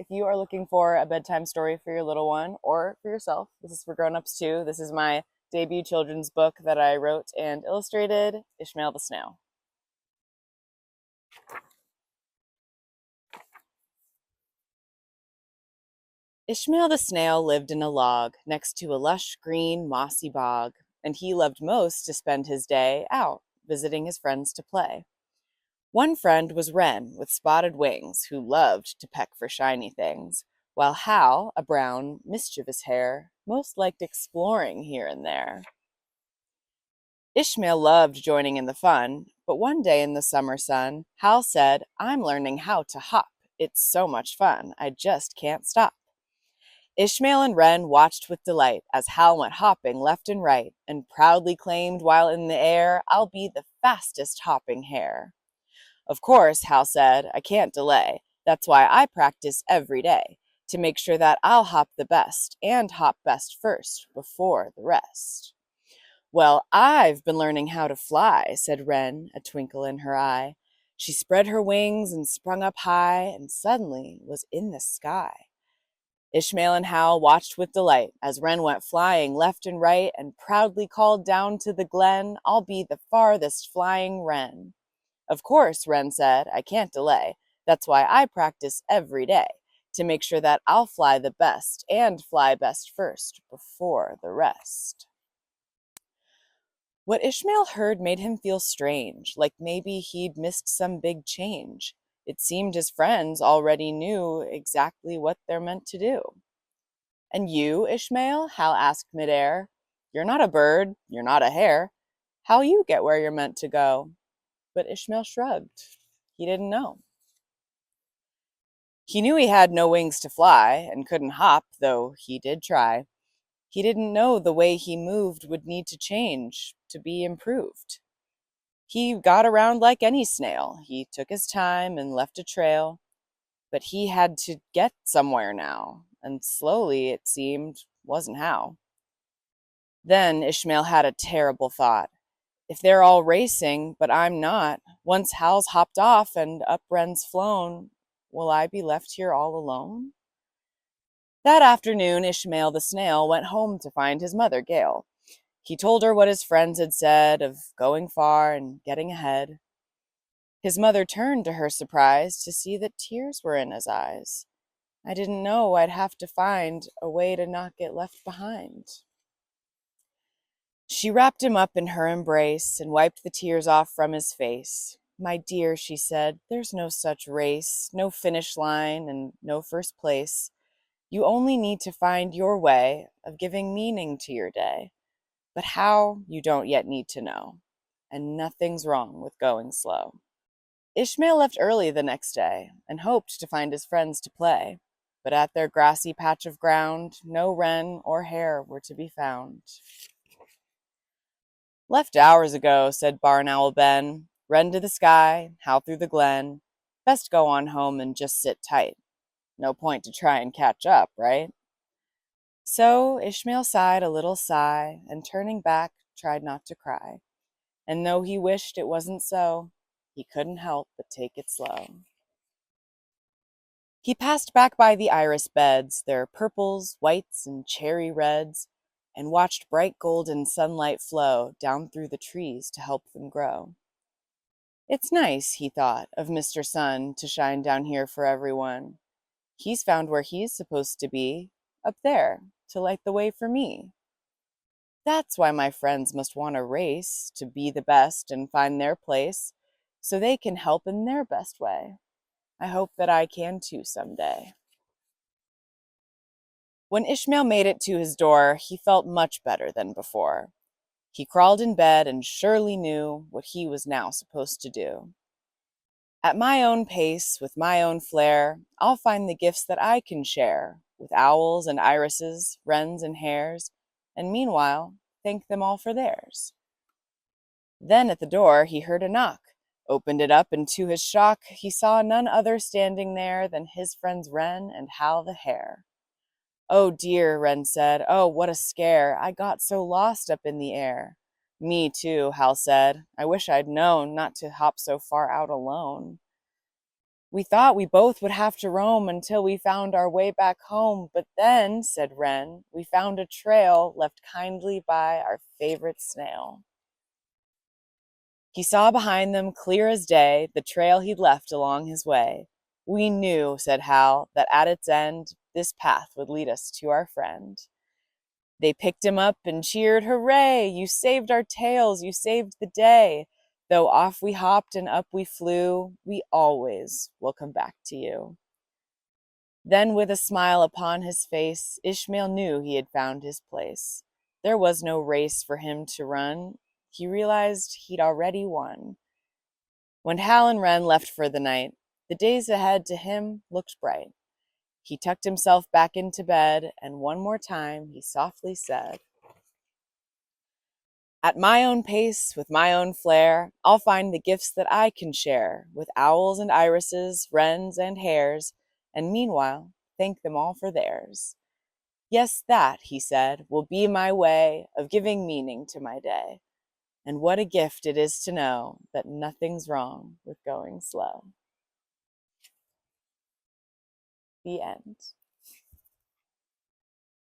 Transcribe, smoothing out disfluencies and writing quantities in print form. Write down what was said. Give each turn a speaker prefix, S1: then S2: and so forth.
S1: If you are looking for a bedtime story for your little one or for yourself, this is for grown-ups too. This is my debut children's book that I wrote and illustrated, Ishmael the Snail. Ishmael the Snail lived in a log next to a lush green mossy bog, and he loved most to spend his day out, visiting his friends to play. One friend was Wren with spotted wings, who loved to peck for shiny things, while Hal, a brown, mischievous hare, most liked exploring here and there. Ishmael loved joining in the fun, but one day in the summer sun, Hal said, "I'm learning how to hop. It's so much fun, I just can't stop." Ishmael and Wren watched with delight as Hal went hopping left and right, and proudly claimed while in the air, "I'll be the fastest hopping hare." "Of course," Hal said, "I can't delay. That's why I practice every day, to make sure that I'll hop the best, and hop best first, before the rest." "Well, I've been learning how to fly," said Wren, a twinkle in her eye. She spread her wings and sprung up high, and suddenly was in the sky. Ishmael and Hal watched with delight as Wren went flying left and right, and proudly called down to the glen, "I'll be the farthest flying wren." "Of course," Wren said, "I can't delay. That's why I practice every day, to make sure that I'll fly the best, and fly best first, before the rest." What Ishmael heard made him feel strange, like maybe he'd missed some big change. It seemed his friends already knew exactly what they're meant to do. "And you, Ishmael?" Hal asked midair. "You're not a bird, you're not a hare. How'll you get where you're meant to go?" But Ishmael shrugged. He didn't know. He knew he had no wings to fly, and couldn't hop, though he did try. He didn't know the way he moved would need to change, to be improved. He got around like any snail. He took his time and left a trail, but he had to get somewhere now, and slowly, it seemed, wasn't how. Then Ishmael had a terrible thought. If they're all racing, but I'm not, once Hal's hopped off and up Wren's flown, will I be left here all alone? That afternoon, Ishmael the Snail went home to find his mother, Gail. He told her what his friends had said of going far and getting ahead. His mother turned to her surprise to see that tears were in his eyes. "I didn't know I'd have to find a way to not get left behind." She wrapped him up in her embrace and wiped the tears off from his face. "My dear," she said, "there's no such race, no finish line and no first place. You only need to find your way of giving meaning to your day. But how, you don't yet need to know. And nothing's wrong with going slow." Ishmael left early the next day and hoped to find his friends to play. But at their grassy patch of ground, no wren or hare were to be found. "Left hours ago," said Barn Owl Ben. "Wren to the sky, Hal through the glen. Best go on home and just sit tight. No point to try and catch up, right?" So Ishmael sighed a little sigh, and turning back, tried not to cry. And though he wished it wasn't so, he couldn't help but take it slow. He passed back by the iris beds, their purples, whites, and cherry reds, and watched bright golden sunlight flow down through the trees to help them grow. "It's nice," he thought, "of Mr. Sun to shine down here for everyone. He's found where he's supposed to be, up there, to light the way for me. That's why my friends must want to race, to be the best and find their place, so they can help in their best way. I hope that I can too someday." When Ishmael made it to his door, he felt much better than before. He crawled in bed and surely knew what he was now supposed to do. "At my own pace, with my own flair, I'll find the gifts that I can share with owls and irises, wrens and hares, and meanwhile thank them all for theirs." Then at the door he heard a knock, opened it up, and to his shock he saw none other standing there than his friends Wren and Hal the hare. "Oh dear," Wren said, "oh, what a scare. I got so lost up in the air." "Me too," Hal said. "I wish I'd known not to hop so far out alone." We thought we both would have to roam until we found our way back home, but then, said Wren, we found a trail left kindly by our favorite snail. He saw behind them, clear as day, the trail he'd left along his way. We knew, said Hal, that at its end, this path would lead us to our friend. They picked him up and cheered, hooray! You saved our tails, you saved the day. Though off we hopped and up we flew, we always will come back to you. Then with a smile upon his face, Ishmael knew he had found his place. There was no race for him to run. He realized he'd already won. When Hal and Wren left for the night, the days ahead to him looked bright. He tucked himself back into bed, and one more time he softly said, at my own pace, with my own flair, I'll find the gifts that I can share with owls and irises, wrens and hares, and meanwhile thank them all for theirs. Yes, that, he said, will be my way of giving meaning to my day. And what a gift it is to know that nothing's wrong with going slow. The end.